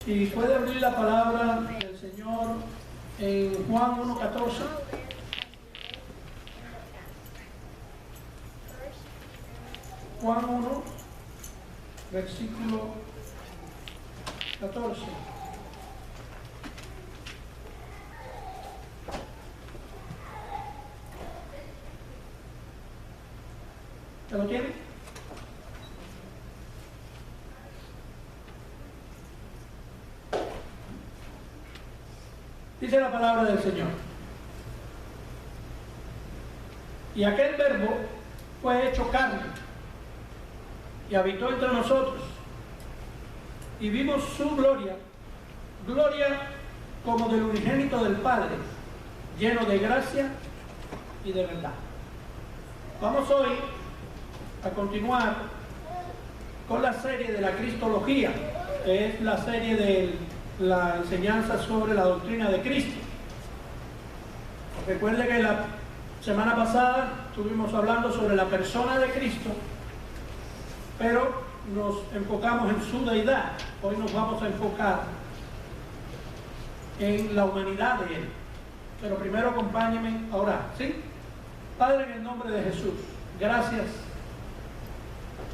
Y puede abrir la palabra del Señor en Juan 1:14. Juan 1, versículo 14. ¿Se lo tiene? Dice la palabra del Señor. Y aquel verbo fue hecho carne y habitó entre nosotros. Y vimos su gloria, gloria como del unigénito del Padre, lleno de gracia y de verdad. Vamos hoy a continuar con la serie de la Cristología, que es la serie de la enseñanza sobre la doctrina de Cristo. Recuerde que la semana pasada estuvimos hablando sobre la persona de Cristo, pero nos enfocamos en su deidad. Hoy nos vamos a enfocar en la humanidad de Él. Pero primero acompáñenme a orar, ¿sí? Padre, en el nombre de Jesús, gracias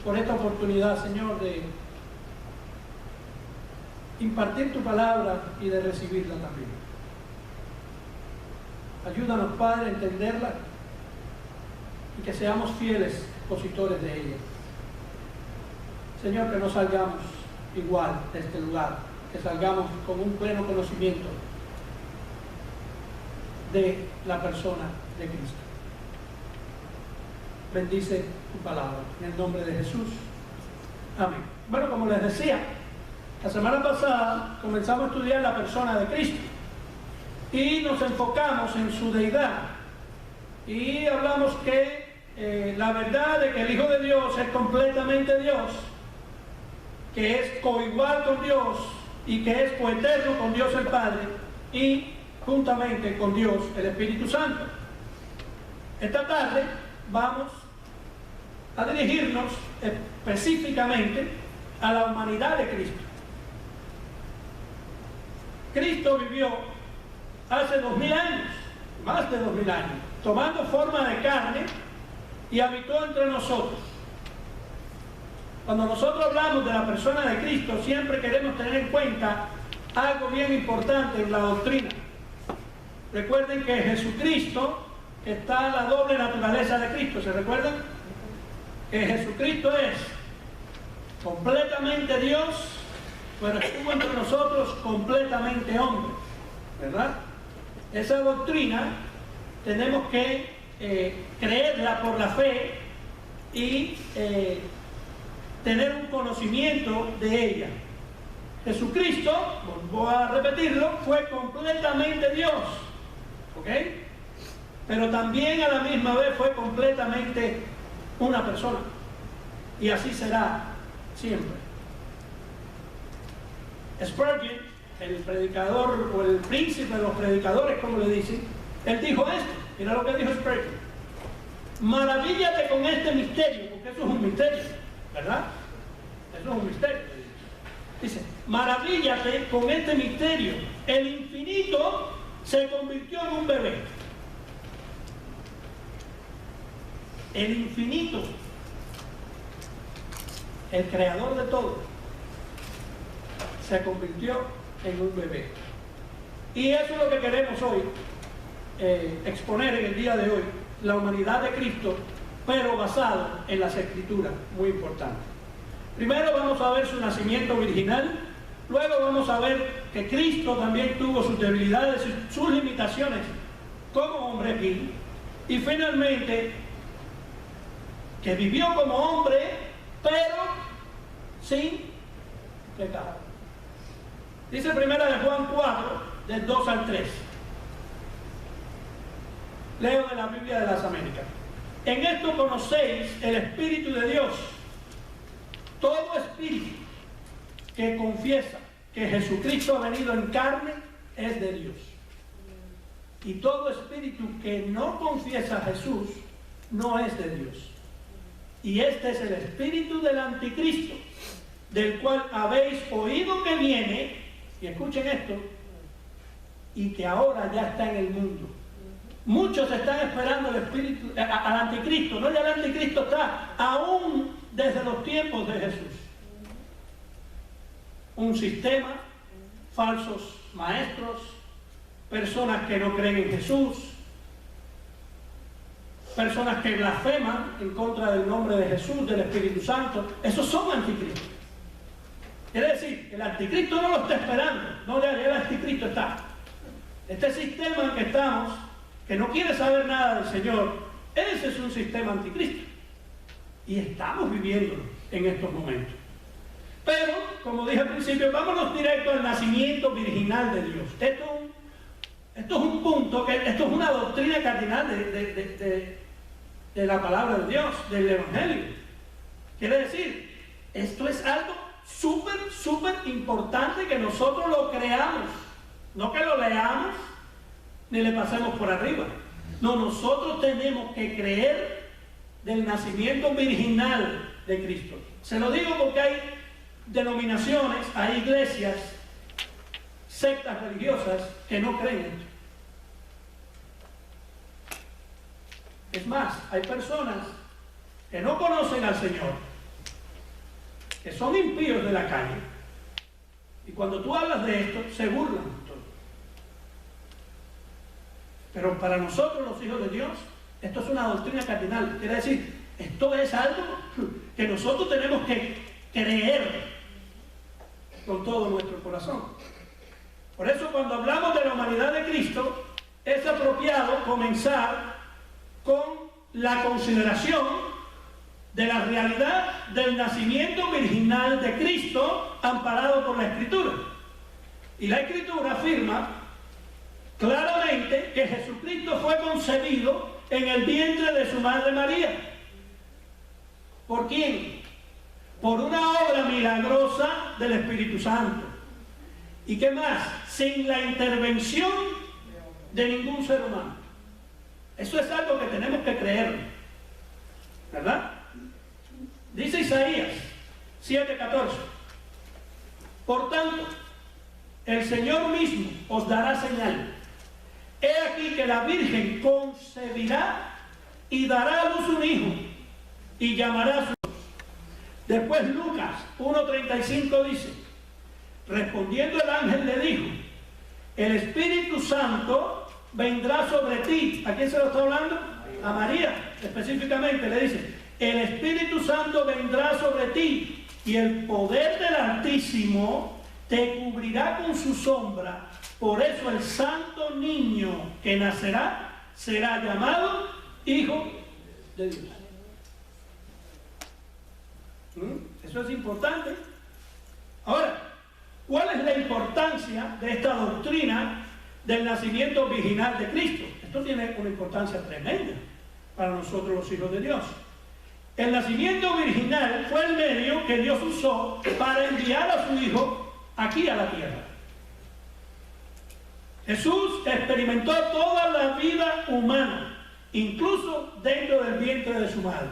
por esta oportunidad, Señor, de impartir tu palabra y de recibirla también. Ayúdanos, Padre, a entenderla y que seamos fieles expositores de ella. Señor, que no salgamos igual de este lugar, que salgamos con un pleno conocimiento de la persona de Cristo. Bendice tu palabra, en el nombre de Jesús. Amén. Bueno, como les decía, la semana pasada comenzamos a estudiar la persona de Cristo y nos enfocamos en su deidad y hablamos que la verdad de que el Hijo de Dios es completamente Dios, que es coigual con Dios y que es coeterno con Dios el Padre y juntamente con Dios el Espíritu Santo. Esta tarde vamos a dirigirnos específicamente a la humanidad de Cristo. Cristo vivió hace 2000 años, más de 2000 años, tomando forma de carne y habitó entre nosotros. Cuando nosotros hablamos de la persona de Cristo, siempre queremos tener en cuenta algo bien importante en la doctrina. Recuerden que Jesucristo está en la doble naturaleza de Cristo. ¿Se recuerdan? Que Jesucristo es completamente Dios, pero estuvo entre nosotros completamente hombre, ¿verdad? Esa doctrina tenemos que creerla por la fe y tener un conocimiento de ella. Jesucristo, voy a repetirlo, fue completamente Dios, ¿ok? Pero también a la misma vez fue completamente una persona, y así será siempre. Spurgeon, el predicador o el príncipe de los predicadores, como le dicen, él dijo esto. Mira lo que dijo Spurgeon: maravíllate con este misterio, porque eso es un misterio, ¿verdad? Eso es un misterio. Dice, maravíllate con este misterio: el infinito se convirtió en un bebé. El infinito, el creador de todo, se convirtió en un bebé. Y eso es lo que queremos hoy exponer en el día de hoy: la humanidad de Cristo, pero basado en las Escrituras. Muy importante. Primero vamos a ver su nacimiento virginal, luego vamos a ver que Cristo también tuvo sus debilidades y sus limitaciones como hombre aquí, y finalmente que vivió como hombre, pero sin pecado. Dice primera de Juan 4, del 2 al 3. Leo de la Biblia de las Américas. En esto conocéis el Espíritu de Dios. Todo espíritu que confiesa que Jesucristo ha venido en carne es de Dios. Y todo espíritu que no confiesa a Jesús no es de Dios. Y este es el espíritu del anticristo, del cual habéis oído que viene y escuchen esto, y que ahora ya está en el mundo. Muchos están esperando al anticristo, no, ya el anticristo está aún desde los tiempos de Jesús. Un sistema, falsos maestros, personas que no creen en Jesús, personas que blasfeman en contra del nombre de Jesús, del Espíritu Santo. Esos son anticristos. Quiere decir, el anticristo no lo está esperando, no, ya el anticristo está. Este sistema en que estamos, que no quiere saber nada del Señor, ese es un sistema anticristo. Y estamos viviéndolo en estos momentos. Pero, como dije al principio, vámonos directo al nacimiento virginal de Dios. Esto es un punto, esto es una doctrina cardinal de la palabra de Dios, del Evangelio. Quiere decir, esto es algo súper importante que nosotros lo creamos. No que lo leamos ni le pasemos por arriba. No, nosotros tenemos que creer del nacimiento virginal de Cristo. Se lo digo porque hay denominaciones, hay iglesias, sectas religiosas que no creen esto. Es más, hay personas que no conocen al Señor, que son impíos de la calle, y cuando tú hablas de esto, se burlan. Pero para nosotros, los hijos de Dios, esto es una doctrina cardinal. Quiere decir, esto es algo que nosotros tenemos que creer con todo nuestro corazón. Por eso, cuando hablamos de la humanidad de Cristo, es apropiado comenzar con la consideración de la realidad del nacimiento virginal de Cristo, amparado por la Escritura. Y la Escritura afirma claramente que Jesucristo fue concebido en el vientre de su madre María. ¿Por quién? Por una obra milagrosa del Espíritu Santo. ¿Y qué más? Sin la intervención de ningún ser humano. Eso es algo que tenemos que creer, ¿verdad? Dice Isaías 7:14. Por tanto, el Señor mismo os dará señal. He aquí que la Virgen concebirá y dará a luz un hijo y llamará a su nombre. Después Lucas 1:35 dice, respondiendo el ángel le dijo, el Espíritu Santo vendrá sobre ti. ¿A quién se lo está hablando? A María, específicamente le dice, el Espíritu Santo vendrá sobre ti y el poder del Altísimo te cubrirá con su sombra. Por eso el santo niño que nacerá será llamado Hijo de Dios. Eso es importante. Ahora, ¿cuál es la importancia de esta doctrina del nacimiento virginal de Cristo? Esto tiene una importancia tremenda para nosotros los hijos de Dios. El nacimiento virginal fue el medio que Dios usó para enviar a su Hijo aquí a la tierra. Jesús experimentó toda la vida humana, incluso dentro del vientre de su madre.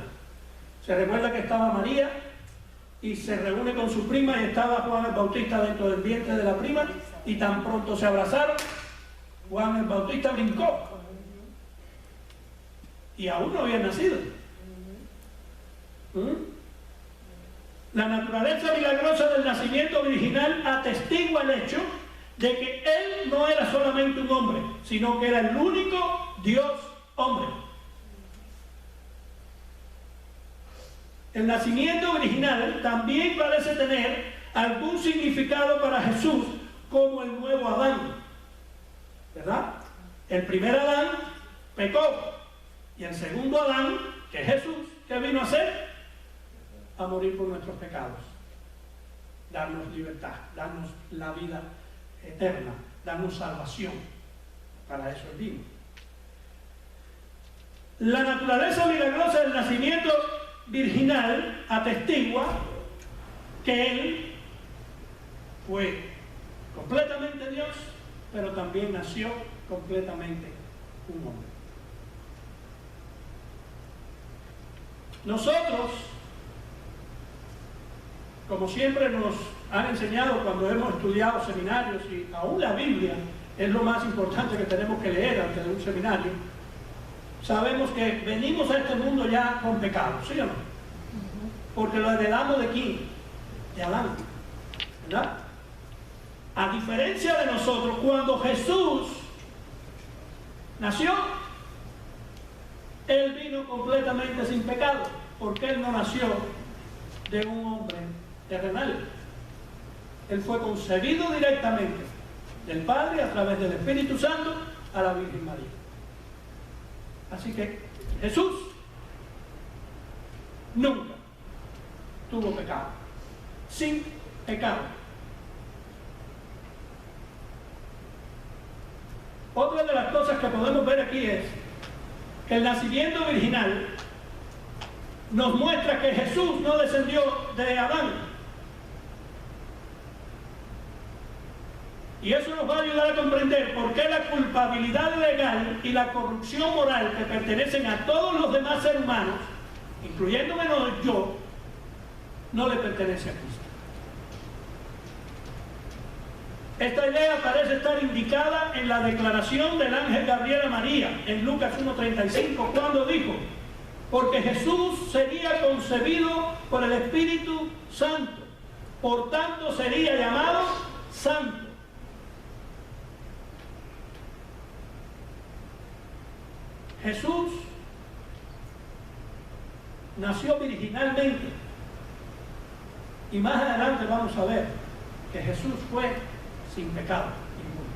Se recuerda que estaba María y se reúne con su prima y estaba Juan el Bautista dentro del vientre de la prima y tan pronto se abrazaron, Juan el Bautista brincó y aún no había nacido. La naturaleza milagrosa del nacimiento virginal atestigua el hecho de que él no era solamente un hombre, sino que era el único Dios hombre. El nacimiento original también parece tener algún significado para Jesús como el nuevo Adán, ¿verdad? El primer Adán pecó y el segundo Adán, que es Jesús, ¿qué vino a hacer? A morir por nuestros pecados, darnos libertad, darnos la vida eterna, darnos salvación. Para eso él vino. La naturaleza milagrosa del nacimiento virginal atestigua que él fue completamente Dios, pero también nació completamente un hombre. Nosotros como siempre nos han enseñado cuando hemos estudiado seminarios, y aún la Biblia es lo más importante que tenemos que leer antes de un seminario, sabemos que venimos a este mundo ya con pecado, ¿sí o no? Porque lo heredamos de quién? De Adán, ¿verdad? A diferencia de nosotros, cuando Jesús nació, Él vino completamente sin pecado, porque Él no nació de un hombre terrenal. Él fue concebido directamente del Padre a través del Espíritu Santo a la Virgen María. Así que Jesús nunca tuvo pecado, sin pecado. Otra de las cosas que podemos ver aquí es que el nacimiento virginal nos muestra que Jesús no descendió de Adán. Y eso nos va a ayudar a comprender por qué la culpabilidad legal y la corrupción moral que pertenecen a todos los demás seres humanos, incluyéndome yo, no le pertenece a Cristo. Esta idea parece estar indicada en la declaración del ángel Gabriel a María en Lucas 1:35, cuando dijo: porque Jesús sería concebido por el Espíritu Santo, por tanto sería llamado Santo. Jesús nació virginalmente, y más adelante vamos a ver que Jesús fue sin pecado ninguno.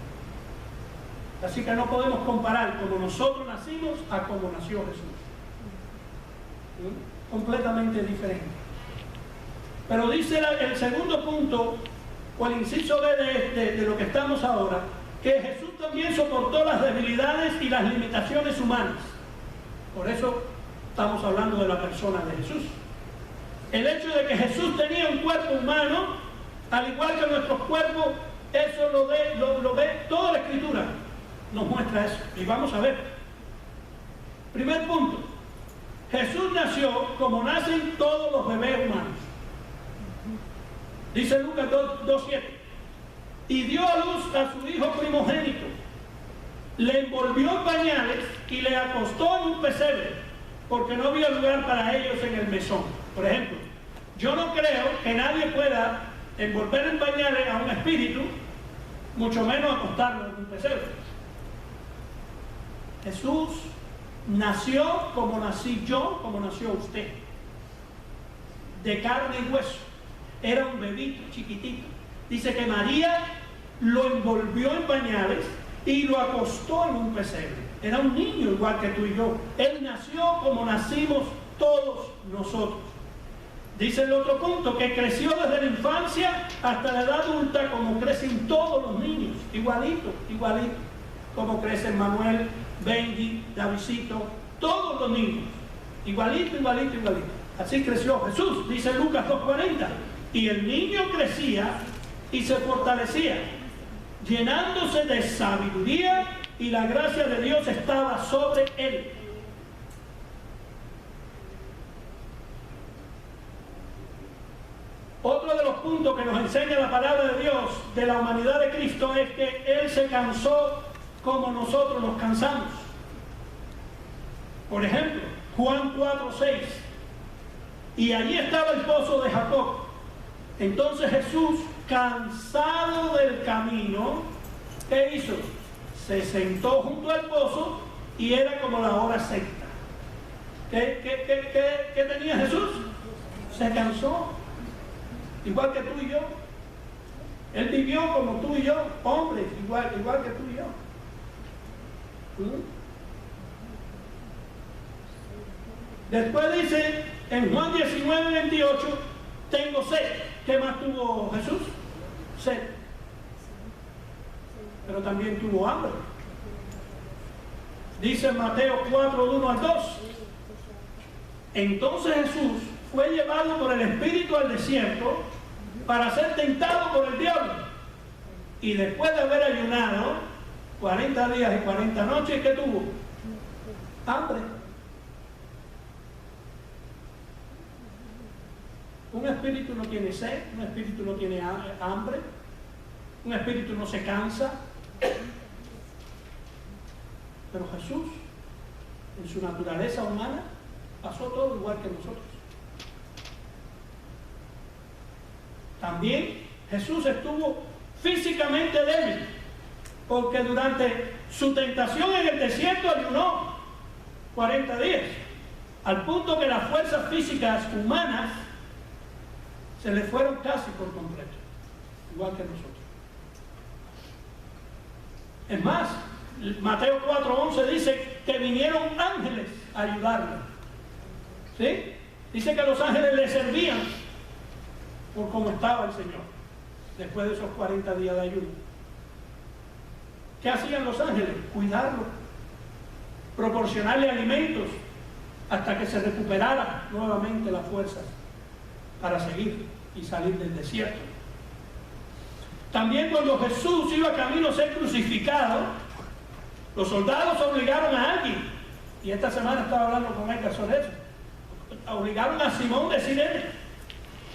Así que no podemos comparar como nosotros nacimos a como nació Jesús. ¿Sí? Completamente diferente. Pero dice el segundo punto, o el inciso B de lo que estamos ahora, que Jesús también soportó las debilidades y las limitaciones humanas. Por eso estamos hablando de la persona de Jesús. El hecho de que Jesús tenía un cuerpo humano, al igual que nuestros cuerpos, eso lo ve toda la Escritura, nos muestra eso. Y vamos a ver. Primer punto, Jesús nació como nacen todos los bebés humanos. Dice Lucas 2:7. Y dio a luz a su hijo primogénito, le envolvió en pañales y le acostó en un pesebre, porque no había lugar para ellos en el mesón. Por ejemplo, yo no creo que nadie pueda envolver en pañales a un espíritu, mucho menos acostarlo en un pesebre. Jesús nació como nací yo, como nació usted, de carne y hueso. Era un bebito chiquitito. Dice que María lo envolvió en pañales y lo acostó en un pesebre. Era un niño igual que tú y yo. Él nació como nacimos todos nosotros. Dice el otro punto, que creció desde la infancia hasta la edad adulta como crecen todos los niños. Igualito, igualito. Como crecen Manuel, Benji, Davidcito, todos los niños. Igualito, igualito, igualito. Así creció Jesús, dice Lucas 2:40. Y el niño crecía y se fortalecía, llenándose de sabiduría, y la gracia de Dios estaba sobre él. Otro de los puntos que nos enseña la palabra de Dios de la humanidad de Cristo es que Él se cansó como nosotros nos cansamos. Por ejemplo, Juan 4:6. Y allí estaba el pozo de Jacob. Entonces Jesús, cansado del camino, ¿qué hizo? Se sentó junto al pozo y era como la hora sexta. ¿Qué tenía Jesús? Se cansó. Igual que tú y yo. Él vivió como tú y yo, hombres, igual que tú y yo. Después dice en Juan 19:28, tengo sed. ¿Qué más tuvo Jesús? Sed. Pero también tuvo hambre. Dice en Mateo 4:1-2. Entonces Jesús fue llevado por el Espíritu al desierto para ser tentado por el diablo. Y después de haber ayunado 40 días y 40 noches, ¿qué tuvo? Hambre. Un espíritu no tiene sed, un espíritu no tiene hambre, un espíritu no se cansa. Pero Jesús, en su naturaleza humana, pasó todo igual que nosotros. También Jesús estuvo físicamente débil, porque durante su tentación en el desierto ayunó 40 días, al punto que las fuerzas físicas humanas se le fueron casi por completo, igual que nosotros. Es más, Mateo 4:11 dice que vinieron ángeles a ayudarlo. ¿Sí? Dice que los ángeles le servían por cómo estaba el Señor después de esos 40 días de ayuno. ¿Qué hacían los ángeles? Cuidarlo, proporcionarle alimentos hasta que se recuperara nuevamente las fuerzas para seguir y salir del desierto. También cuando Jesús iba camino a ser crucificado, los soldados obligaron a alguien, y esta semana estaba hablando con Edgar sobre eso, obligaron a Simón de Cirene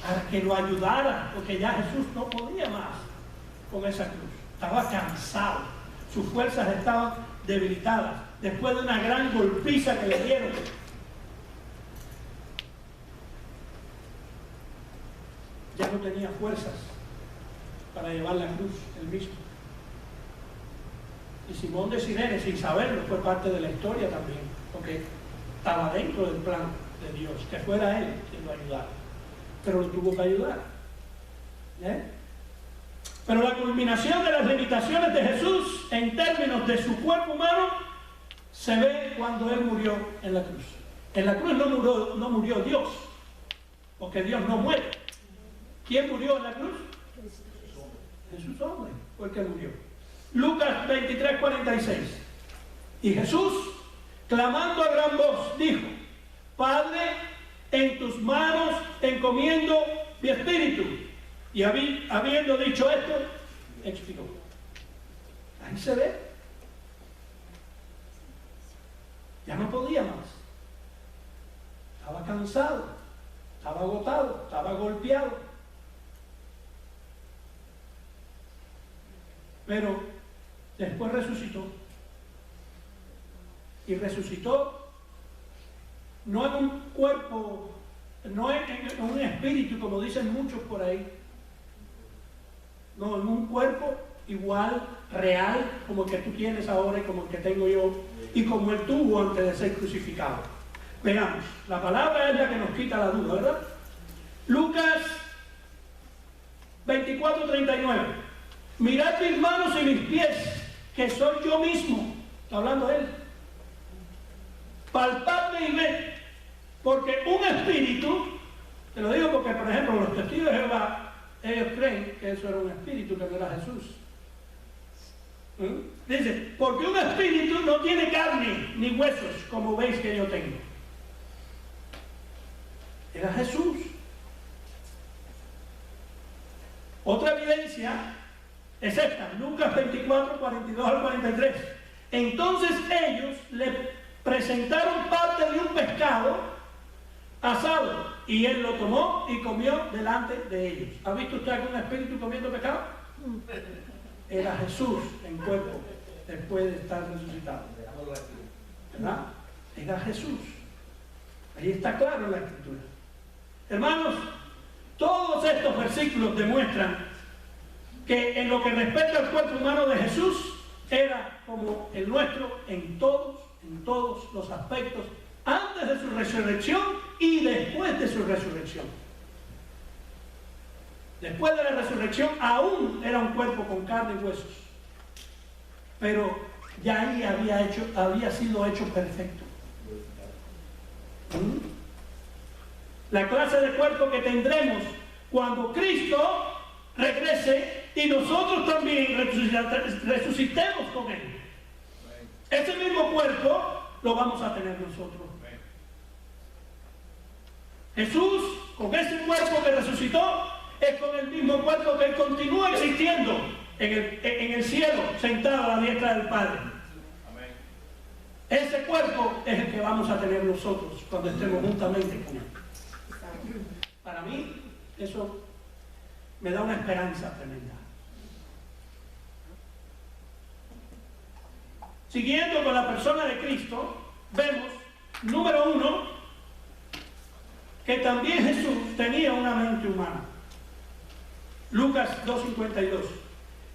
a que lo ayudara, porque ya Jesús no podía más con esa cruz. Estaba cansado, sus fuerzas estaban debilitadas, después de una gran golpiza que le dieron. Ya no tenía fuerzas para llevar la cruz él mismo. Y Simón de Cirene, sin saberlo, fue parte de la historia también, porque estaba dentro del plan de Dios, que fuera él quien lo ayudara, pero lo tuvo que ayudar. Pero la culminación de las limitaciones de Jesús en términos de su cuerpo humano se ve cuando él murió en la cruz. En la cruz no murió Dios, porque Dios no muere. ¿Quién murió en la cruz? Jesús hombre fue el que murió. Lucas 23:46. Y Jesús, clamando a gran voz, dijo: Padre, en tus manos encomiendo mi espíritu. Y habiendo dicho esto, expiró. Ahí se ve. Ya no podía más. Estaba cansado, estaba agotado, estaba golpeado. Pero después resucitó. Y resucitó no en un cuerpo, no en un espíritu, como dicen muchos por ahí. No, en un cuerpo igual, real, como el que tú tienes ahora y como el que tengo yo, y como él tuvo antes de ser crucificado. Veamos, la palabra es la que nos quita la duda, ¿verdad? Lucas 24:39. Mirad mis manos y mis pies, que soy yo mismo. Está hablando él. Palpadme y ved, porque un espíritu, te lo digo porque, por ejemplo, los testigos de Jehová, ellos creen que eso era un espíritu, que no era Jesús. Dice, porque un espíritu no tiene carne ni huesos, como veis que yo tengo. Era Jesús. Otra evidencia es esta, Lucas 24:42-43. Entonces ellos le presentaron parte de un pescado asado, y él lo tomó y comió delante de ellos. ¿Ha visto usted algún espíritu comiendo pescado? Era Jesús en cuerpo, después de estar resucitado. ¿Verdad? Era Jesús. Ahí está claro en la Escritura. Hermanos, todos estos versículos demuestran que en lo que respecta al cuerpo humano de Jesús, era como el nuestro en todos los aspectos, antes de su resurrección y después de su resurrección. Después de la resurrección aún era un cuerpo con carne y huesos, pero ya ahí había sido hecho perfecto. La clase de cuerpo que tendremos cuando Cristo regrese y nosotros también resucitemos con Él. Ese mismo cuerpo lo vamos a tener nosotros. Jesús, con ese cuerpo que resucitó, es con el mismo cuerpo que continúa existiendo en el cielo, sentado a la diestra del Padre. Ese cuerpo es el que vamos a tener nosotros cuando estemos juntamente con Él. Para mí, Eso me da una esperanza tremenda. Siguiendo con la persona de Cristo, vemos, número 1, que también Jesús tenía una mente humana. Lucas 2:52.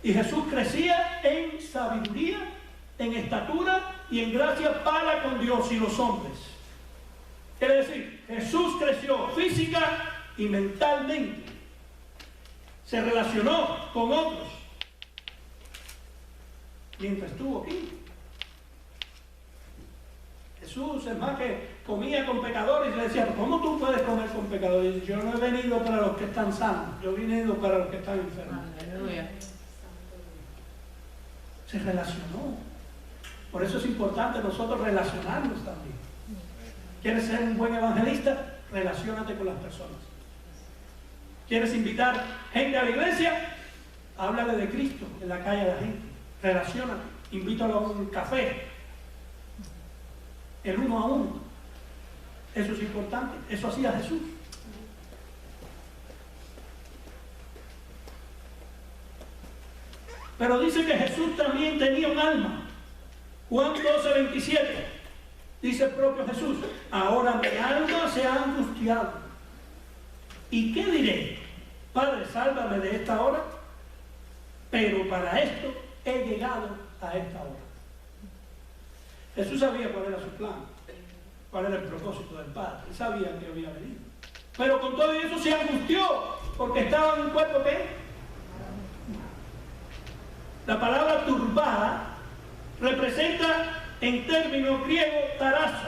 Y Jesús crecía en sabiduría, en estatura y en gracia para con Dios y los hombres. Quiere decir, Jesús creció física y mentalmente. Se relacionó con otros mientras estuvo aquí. Jesús, es más, que comía con pecadores y le decía, ¿cómo tú puedes comer con pecadores? Y dice, yo no he venido para los que están sanos, yo he venido para los que están enfermos. Aleluya. Se relacionó. Por eso es importante nosotros relacionarnos también. ¿Quieres ser un buen evangelista? Relaciónate con las personas. ¿Quieres invitar gente a la iglesia? Háblale de Cristo en la calle a la gente. Relaciónate. Invítalo a un café. El uno a uno. Eso es importante. Eso hacía Jesús. Pero dice que Jesús también tenía un alma. Juan 12:27. Dice el propio Jesús, ahora mi alma se ha angustiado. ¿Y qué diré? Padre, sálvame de esta hora. Pero para esto he llegado a esta hora. Jesús sabía cuál era su plan, cuál era el propósito del Padre. Él sabía que había venido. Pero con todo eso se angustió, porque estaba en un cuerpo que... La palabra turbada representa en términos griegos tarazo.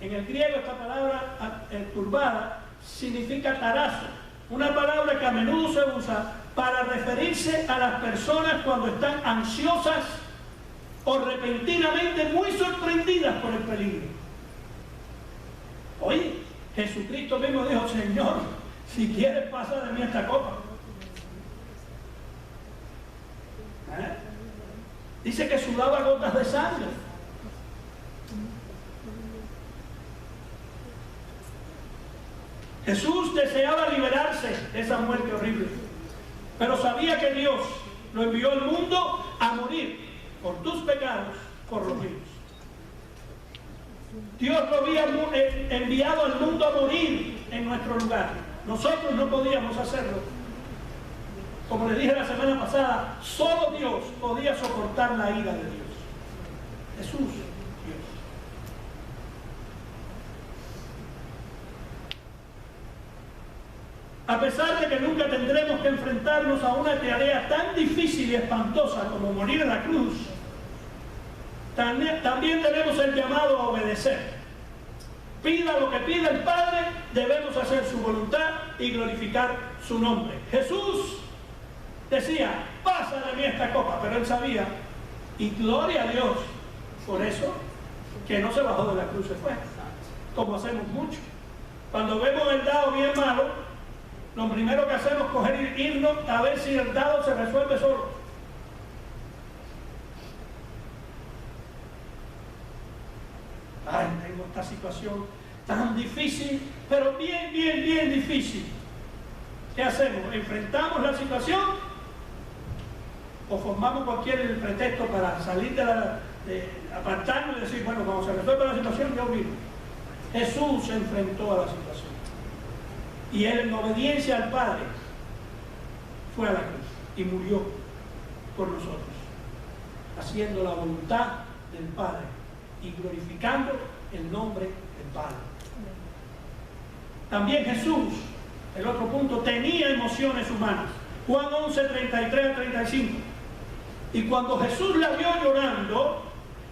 En el griego esta palabra turbada significa tarazo, una palabra que a menudo se usa para referirse a las personas cuando están ansiosas o repentinamente muy sorprendidas por el peligro. Oye, Jesucristo mismo dijo, Señor, si quieres pasa de mí esta copa. Dice que sudaba gotas de sangre. Jesús deseaba liberarse de esa muerte horrible, pero sabía que Dios lo envió al mundo a morir por tus pecados, por los míos. Dios lo había enviado al mundo a morir en nuestro lugar. Nosotros no podíamos hacerlo. Como le dije la semana pasada, solo Dios podía soportar la ira de Dios. Jesús, Dios. A pesar de que nunca tendremos que enfrentarnos a una tarea tan difícil y espantosa como morir en la cruz, también tenemos el llamado a obedecer. Pida lo que pida el Padre, debemos hacer su voluntad y glorificar su nombre. Jesús decía, pasa de mí esta copa, pero él sabía, y gloria a Dios por eso, que no se bajó de la cruz, se fue, como hacemos mucho. Cuando vemos el dado bien malo, lo primero que hacemos es coger y irnos a ver si el dado se resuelve solo. Ay, tengo esta situación tan difícil, pero bien difícil. ¿Qué hacemos? ¿Enfrentamos la situación o formamos cualquier pretexto para salir de apartarnos y decir, bueno, cuando se resuelva la situación, yo vivo? Jesús se enfrentó a la situación. Y él, en obediencia al Padre, fue a la cruz y murió por nosotros, haciendo la voluntad del Padre y glorificando el nombre del Padre. También Jesús, el otro punto, tenía emociones humanas. Juan 11:33-35. Y cuando Jesús la vio llorando,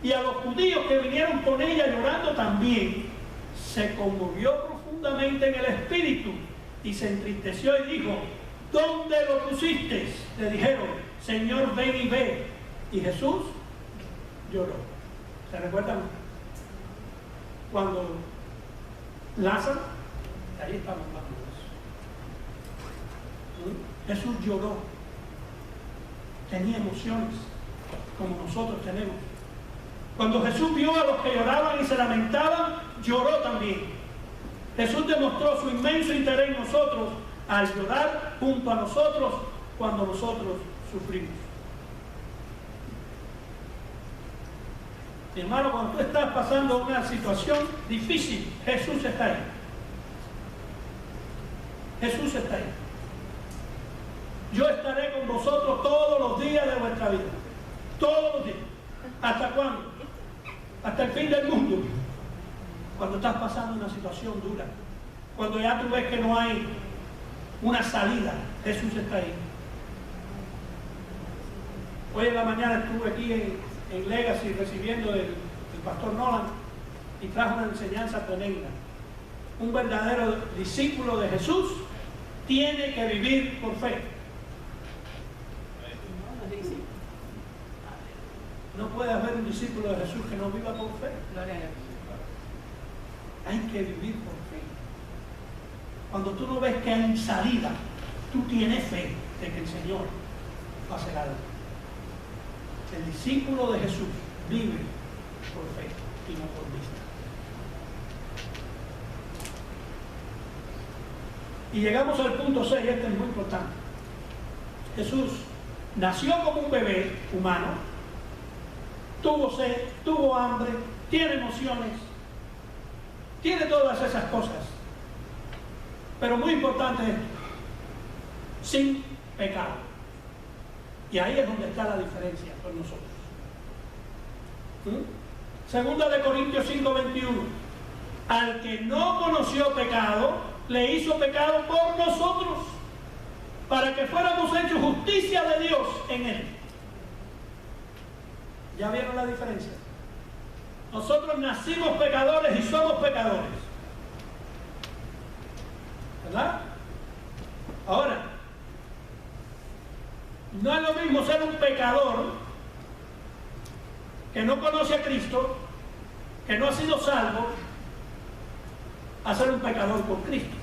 y a los judíos que vinieron con ella llorando también, se conmovió profundamente en el espíritu y se entristeció y dijo, ¿dónde lo pusiste? Le dijeron, Señor, ven y ve. Y Jesús lloró. ¿Se recuerdan? Cuando Lázaro, ahí estamos hablando de eso. Jesús lloró. Tenía emociones, como nosotros tenemos. Cuando Jesús vio a los que lloraban y se lamentaban, lloró también. Jesús demostró su inmenso interés en nosotros al llorar junto a nosotros cuando nosotros sufrimos. Mi hermano, cuando tú estás pasando una situación difícil, Jesús está ahí. Jesús está ahí. Yo estaré con vosotros todos los días de vuestra vida. Todos los días. ¿Hasta cuándo? Hasta el fin del mundo. Cuando estás pasando una situación dura, cuando ya tú ves que no hay una salida, Jesús está ahí. Hoy en la mañana estuve aquí en Legacy recibiendo el pastor Nolan y trajo una enseñanza tremenda. Un verdadero discípulo de Jesús tiene que vivir por fe. No puede haber un discípulo de Jesús que no viva por fe. Hay que vivir por fe. Cuando tú no ves que hay salida, tú tienes fe de que el Señor va a hacer algo. El discípulo de Jesús vive por fe y no por vista. Y llegamos al punto 6, este es muy importante. Jesús nació como un bebé humano, tuvo sed, tuvo hambre, tiene emociones, tiene todas esas cosas. Pero muy importante esto, sin pecado. Y ahí es donde está la diferencia con nosotros. Segunda de Corintios 5:21. Al que no conoció pecado, le hizo pecado por nosotros, para que fuéramos hechos justicia de Dios en él. ¿Ya vieron la diferencia? Nosotros nacimos pecadores y somos pecadores. ¿Verdad? Ahora, no es lo mismo ser un pecador que no conoce a Cristo, que no ha sido salvo, a ser un pecador con Cristo.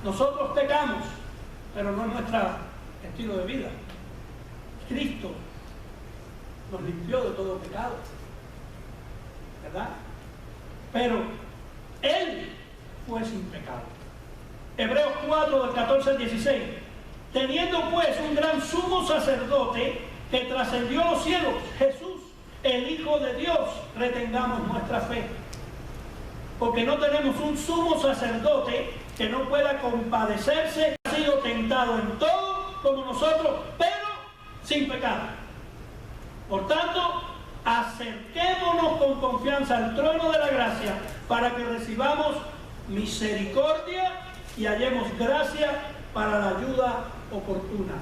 Nosotros pecamos, pero no es nuestro estilo de vida. Cristo nos limpió de todo pecado, ¿verdad? Pero Él fue sin pecado. Hebreos 4, del 14 al 16. Teniendo pues un gran sumo sacerdote que trascendió los cielos, Jesús, el Hijo de Dios, retengamos nuestra fe. Porque no tenemos un sumo sacerdote que no pueda compadecerse, ha sido tentado en todo como nosotros, pero sin pecado. Por tanto, acerquémonos con confianza al trono de la gracia para que recibamos misericordia y hallemos gracia para la ayuda oportuna.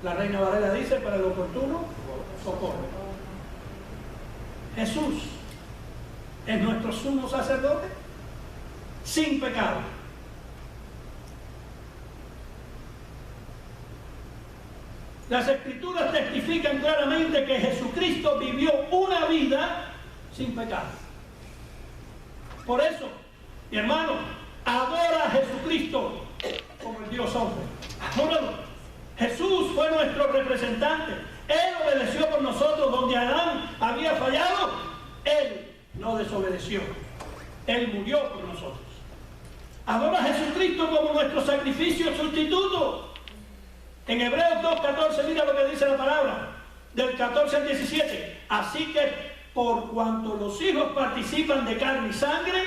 La Reina Valera dice, para el oportuno socorro. Jesús es nuestro sumo sacerdote sin pecado. Las Escrituras testifican claramente que Jesucristo vivió una vida sin pecado. Por eso, mi hermano, adora a Jesucristo como el Dios hombre. Adóralo. Jesús fue nuestro representante. Él obedeció por nosotros donde Adán había fallado. Él no desobedeció. Él murió por nosotros. Adora a Jesucristo como nuestro sacrificio sustituto. En Hebreos 2:14, mira lo que dice la palabra, del 14 al 17. Así que por cuanto los hijos participan de carne y sangre,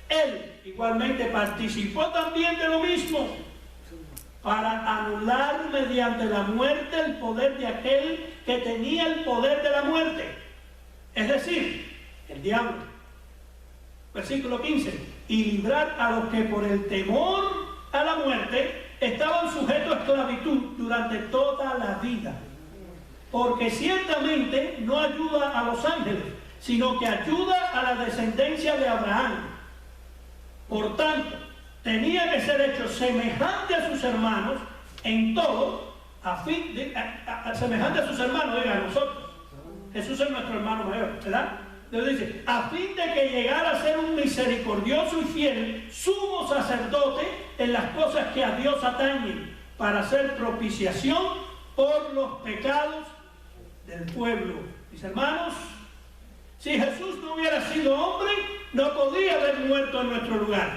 Él igualmente participó también de lo mismo, para anular mediante la muerte el poder de aquel que tenía el poder de la muerte, es decir, el diablo. Versículo 15. Y librar a los que por el temor a la muerte estaban sujetos a esclavitud durante toda la vida. Porque ciertamente no ayuda a los ángeles, sino que ayuda a la descendencia de Abraham. Por tanto, tenía que ser hecho semejante a sus hermanos en todo, semejante a sus hermanos, a nosotros. Jesús es nuestro hermano mayor, ¿verdad? Entonces dice, a fin de que llegara a ser un misericordioso y fiel sumo sacerdote en las cosas que a Dios atañen, para hacer propiciación por los pecados del pueblo. Mis hermanos, si Jesús no hubiera sido hombre, no podría haber muerto en nuestro lugar.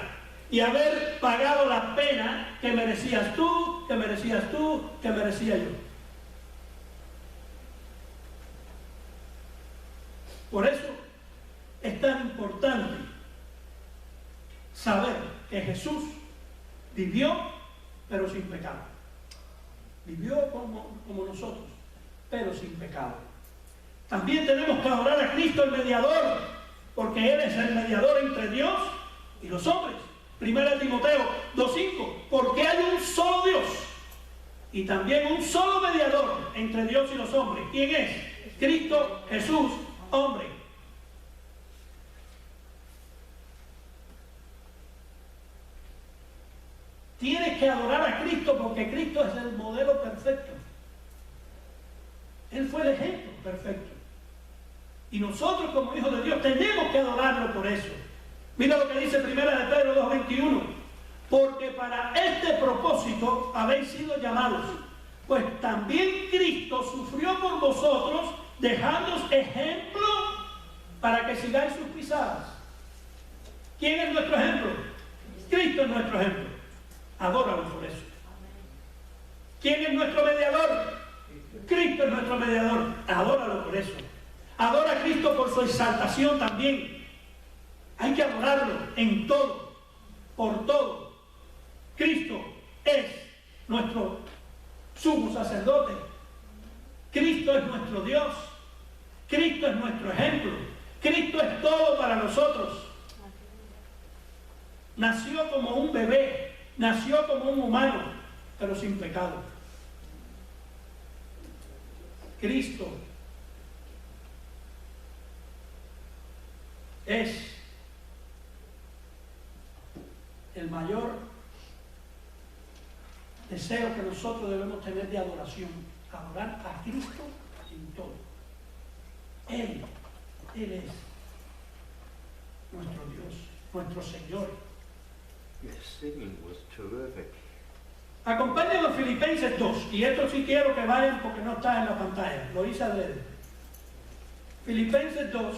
y haber pagado la pena que merecías tú, que merecías tú, que merecía yo. Por eso es tan importante saber que Jesús vivió, pero sin pecado. Vivió como nosotros, pero sin pecado. También tenemos que adorar a Cristo el mediador, porque Él es el mediador entre Dios y los hombres. 1 Timoteo 2:5, porque hay un solo Dios y también un solo mediador entre Dios y los hombres. ¿Quién es? Cristo Jesús, hombre. Tienes que adorar a Cristo porque Cristo es el modelo perfecto. Él fue el ejemplo perfecto. Y nosotros como hijos de Dios tenemos que adorarlo por eso. Mira lo que dice 1 Pedro 2:21. Porque para este propósito habéis sido llamados, pues también Cristo sufrió por vosotros, dejándoos ejemplo para que sigáis sus pisadas. ¿Quién es nuestro ejemplo? Cristo es nuestro ejemplo. Adóralo por eso. ¿Quién es nuestro mediador? Cristo es nuestro mediador. Adóralo por eso. Adora a Cristo por su exaltación también. Hay que adorarlo en todo, por todo. Cristo es nuestro sumo sacerdote. Cristo es nuestro Dios. Cristo es nuestro ejemplo. Cristo es todo para nosotros. Nació como un bebé. Nació como un humano, pero sin pecado. Cristo es el mayor deseo que nosotros debemos tener de adoración. Adorar a Cristo en todo. Él es nuestro Dios, nuestro Señor. Yes, singing was terrific. Acompáñenlo a Filipenses 2, y esto sí quiero que vayan porque no está en la pantalla, lo hice adrede. Filipenses 2.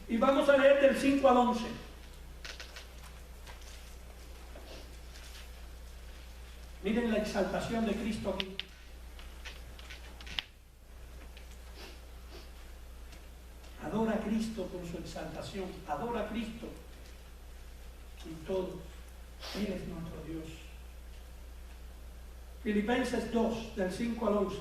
Y vamos a leer del 5 al 11. Miren la exaltación de Cristo aquí. Adora a Cristo por su exaltación. Adora a Cristo en todo. Él es nuestro Dios. Filipenses 2, del 5 al 11.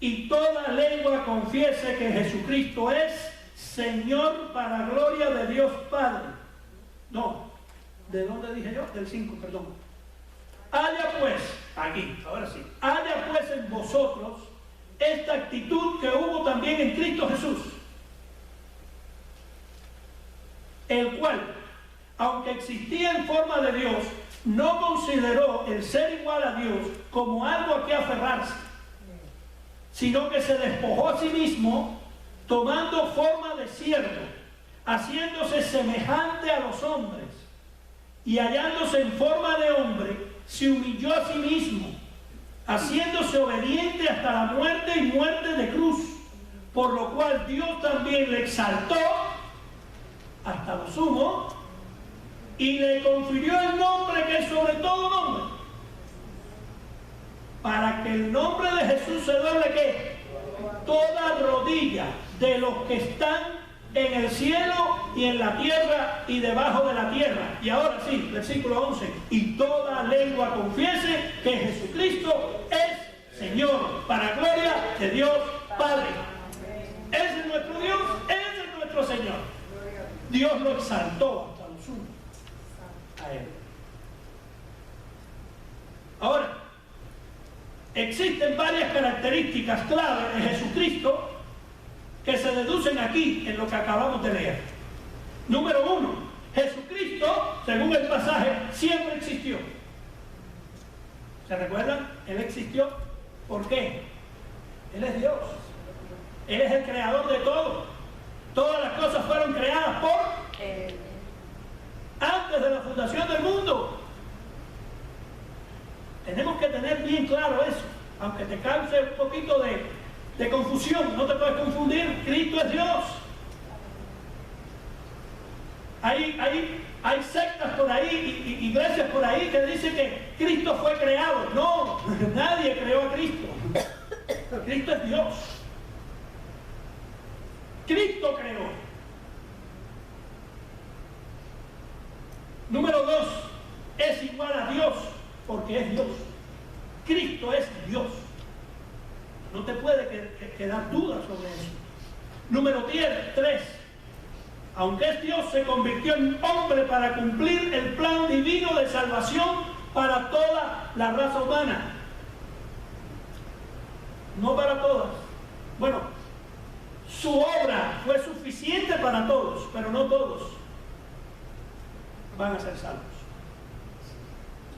Y toda lengua confiese que Jesucristo es Señor para gloria de Dios Padre. No, ¿de dónde dije yo? Del 5, perdón. Haya pues, aquí, ahora sí. Haya pues en vosotros esta actitud que hubo también en Cristo Jesús, el cual, aunque existía en forma de Dios, no consideró el ser igual a Dios como algo a que aferrarse, sino que se despojó a sí mismo, tomando forma de siervo, haciéndose semejante a los hombres, y hallándose en forma de hombre, se humilló a sí mismo, haciéndose obediente hasta la muerte y muerte de cruz, por lo cual Dios también le exaltó hasta lo sumo, y le confirió el nombre que es sobre todo nombre, para que el nombre de Jesús se doble que toda rodilla de los que están en el cielo y en la tierra y debajo de la tierra. Y ahora sí, versículo 11, y toda lengua confiese que Jesucristo es Señor, para gloria de Dios Padre. Ese es nuestro Dios, ese es nuestro Señor. Dios lo exaltó hasta lo sumo a Él. Ahora, existen varias características clave de Jesucristo que se deducen aquí en lo que acabamos de leer. Número 1, Jesucristo, según el pasaje, siempre existió. ¿Se recuerdan? Él existió. ¿Por qué? Él es Dios. Él es el creador de todo. Todas las cosas fueron creadas por Él antes de la fundación del mundo. Tenemos que tener bien claro eso, aunque te cause un poquito de de confusión. No te puedes confundir, Cristo es Dios. Hay sectas por ahí, iglesias por ahí que dicen que Cristo fue creado. No, nadie creó a Cristo. Cristo es Dios. Cristo creó. Número 2, es igual a Dios porque es Dios. Cristo es Dios. No te puede quedar duda sobre eso. Número 3, aunque es Dios, se convirtió en hombre para cumplir el plan divino de salvación para toda la raza humana. No para todas. Bueno, su obra fue suficiente para todos, pero no todos van a ser salvos.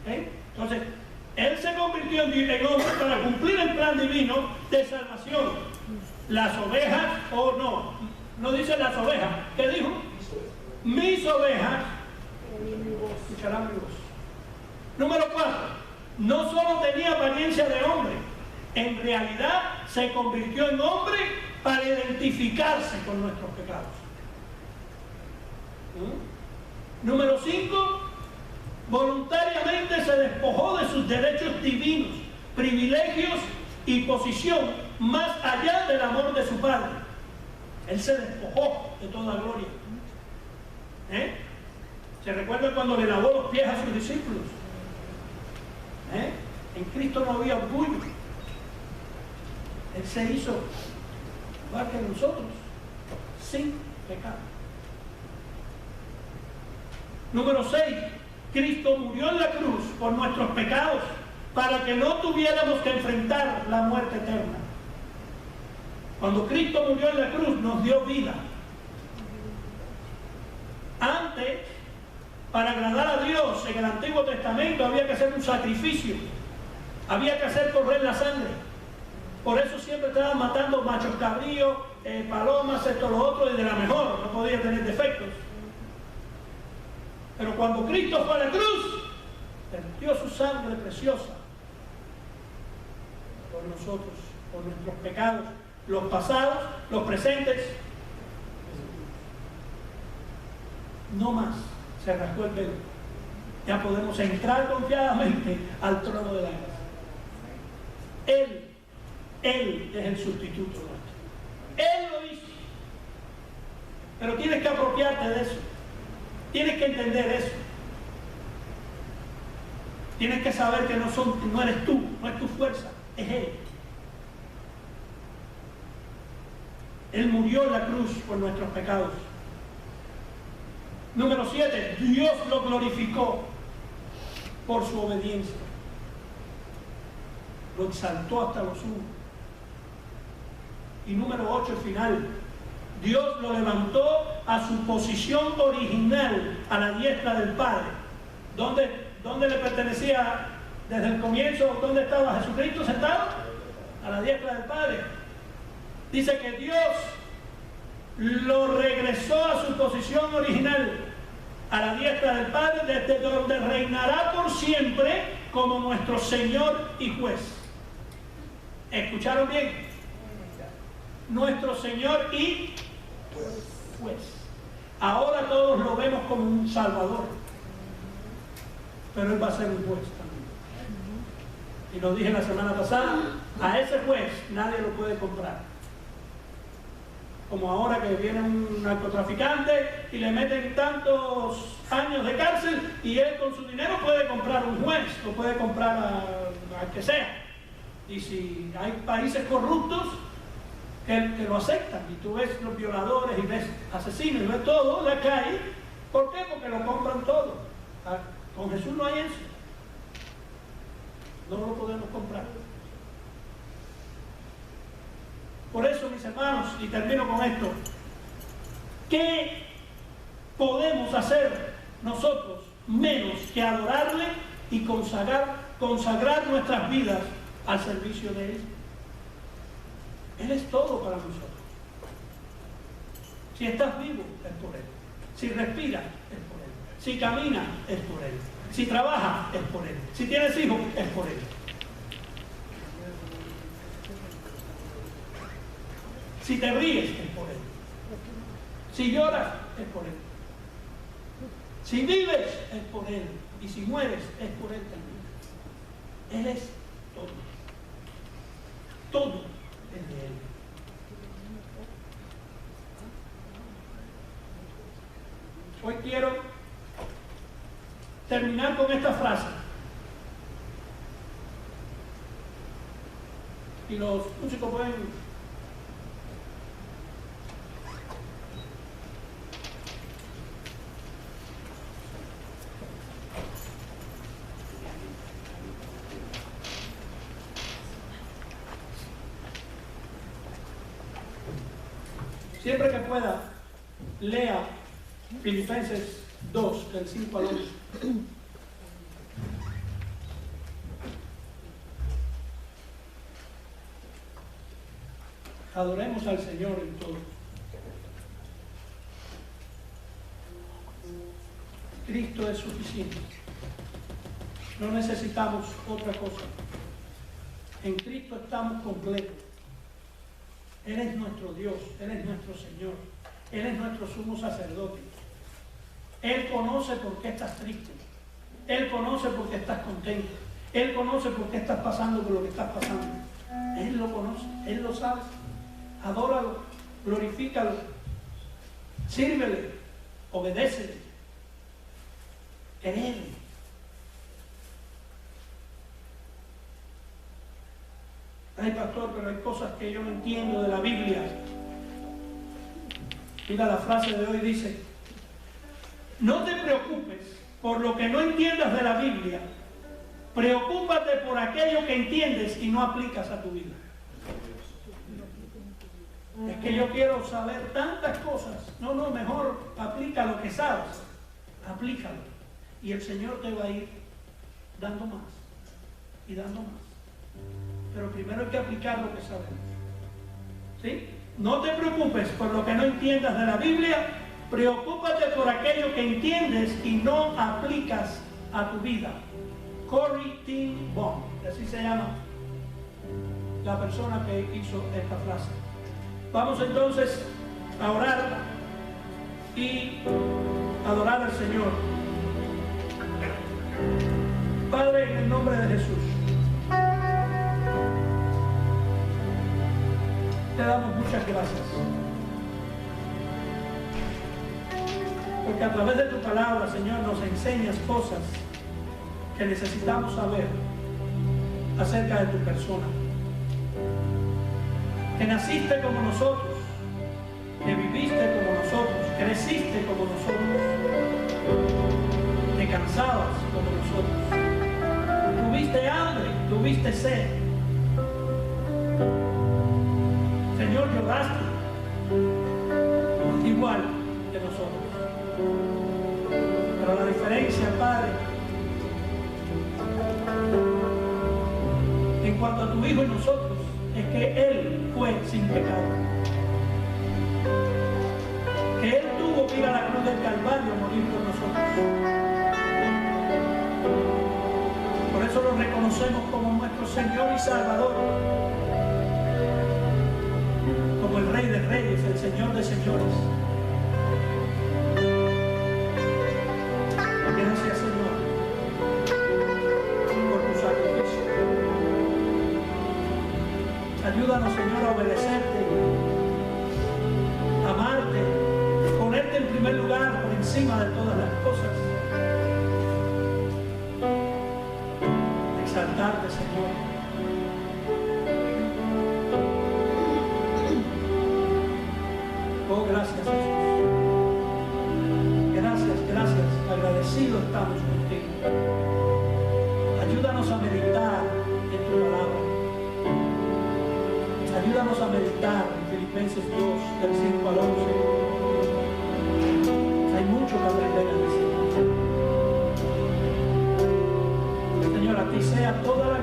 Entonces, Él se convirtió en hombre para cumplir el plan divino de salvación. Las ovejas, no dice las ovejas. ¿Qué dijo? Mis ovejas escucharán mi voz. Número 4, no solo tenía apariencia de hombre, en realidad se convirtió en hombre para identificarse con nuestros pecados. Número 5, voluntariamente se despojó de sus derechos divinos, privilegios y posición más allá del amor de su Padre. Él se despojó de toda gloria. ¿Se recuerda cuando le lavó los pies a sus discípulos? En Cristo no había orgullo. Él se hizo igual que nosotros, sin pecado. Número 6, Cristo murió en la cruz por nuestros pecados para que no tuviéramos que enfrentar la muerte eterna. Cuando Cristo murió en la cruz nos dio vida. Antes, para agradar a Dios en el Antiguo Testamento había que hacer un sacrificio, había que hacer correr la sangre. Por eso siempre estaban matando machos cabríos, palomas, esto, lo otro, y de la mejor, no podía tener defectos. Pero cuando Cristo fue a la cruz, vertió su sangre preciosa por nosotros, por nuestros pecados, los pasados, los presentes. No más, se rasgó el velo. Ya podemos entrar confiadamente al trono de la gracia. Él es el sustituto nuestro. Él lo hizo. Pero tienes que apropiarte de eso. Tienes que entender eso. Tienes que saber que no eres tú, no es tu fuerza, es Él. Él murió en la cruz por nuestros pecados. Número 7, Dios lo glorificó por su obediencia. Lo exaltó hasta lo sumo. Y número 8, final, Dios lo levantó a su posición original, a la diestra del Padre. ¿Dónde le pertenecía desde el comienzo? ¿Dónde estaba Jesucristo sentado? A la diestra del Padre. Dice que Dios lo regresó a su posición original, a la diestra del Padre, desde donde reinará por siempre como nuestro Señor y Juez. ¿Escucharon bien? Nuestro Señor y Juez. Ahora todos lo vemos como un Salvador, pero Él va a ser un juez también. Y lo dije la semana pasada, a ese juez nadie lo puede comprar. Como ahora que viene un narcotraficante y le meten tantos años de cárcel y él con su dinero puede comprar un juez, o puede comprar al que sea. Y si hay países corruptos que lo aceptan, y tú ves los violadores y ves asesinos y ves todo en la calle, ¿por qué? Porque lo compran todo. Con Jesús no hay eso. No lo podemos comprar. Por eso, mis hermanos, y termino con esto, ¿qué podemos hacer nosotros menos que adorarle y consagrar nuestras vidas al servicio de Él? Él es todo para nosotros. Si estás vivo, es por Él. Si respiras, es por Él. Si caminas, es por Él. Si trabajas, es por Él. Si tienes hijos, es por Él. Si te ríes, es por Él. Si lloras, es por Él. Si vives, es por Él. Y si mueres, es por Él también. Él es todo. Todo es de Él. Hoy quiero terminar con esta frase. Y los músicos pueden... Siempre que pueda, lea Filipenses 2, del 5 al 11. Adoremos al Señor en todo. Cristo es suficiente. No necesitamos otra cosa. En Cristo estamos completos. Él es nuestro Dios, Él es nuestro Señor, Él es nuestro sumo sacerdote. Él conoce por qué estás triste, Él conoce por qué estás contento, Él conoce por qué estás pasando por lo que estás pasando. Él lo conoce, Él lo sabe. Adóralo, glorifícalo, sírvele, obedécele. Créele. Ay, pastor, pero hay cosas que yo no entiendo de la Biblia. Mira, la frase de hoy dice: no te preocupes por lo que no entiendas de la Biblia, preocúpate por aquello que entiendes y no aplicas a tu vida. Es que yo quiero saber tantas cosas. No, mejor aplica lo que sabes, aplícalo, y el Señor te va a ir dando más y dando más. Pero primero hay que aplicar lo que sabemos. ¿Sí? No te preocupes por lo que no entiendas de la Biblia, preocúpate por aquello que entiendes y no aplicas a tu vida. Corrie ten Boom, así se llama la persona que hizo esta frase. Vamos entonces a orar y adorar al Señor. Padre, en el nombre de Jesús, te damos muchas gracias, porque a través de tu palabra, Señor, nos enseñas cosas que necesitamos saber acerca de tu persona. Que naciste como nosotros, que viviste como nosotros, creciste como nosotros, te cansabas como nosotros, tuviste hambre, tuviste sed. Señor, lloraste igual que nosotros. Pero la diferencia, Padre, en cuanto a tu Hijo y nosotros, es que Él fue sin pecado. Que Él tuvo que ir a la cruz del Calvario a morir por nosotros. Por eso lo reconocemos como nuestro Señor y Salvador. Como el Rey de Reyes, el Señor de Señores. Gracias, Señor, por tu sacrificio. Ayúdanos, Señor, a obedecerte, a amarte, ponerte en primer lugar por encima de todas las cosas. Exaltarte, Señor. Oh, gracias, Jesús. Gracias, agradecidos estamos contigo. Ayúdanos a meditar en tu palabra. Ayúdanos a meditar en Filipenses 2, del 5 al 11. Hay mucho que aprender a decir. Señor, a ti sea toda la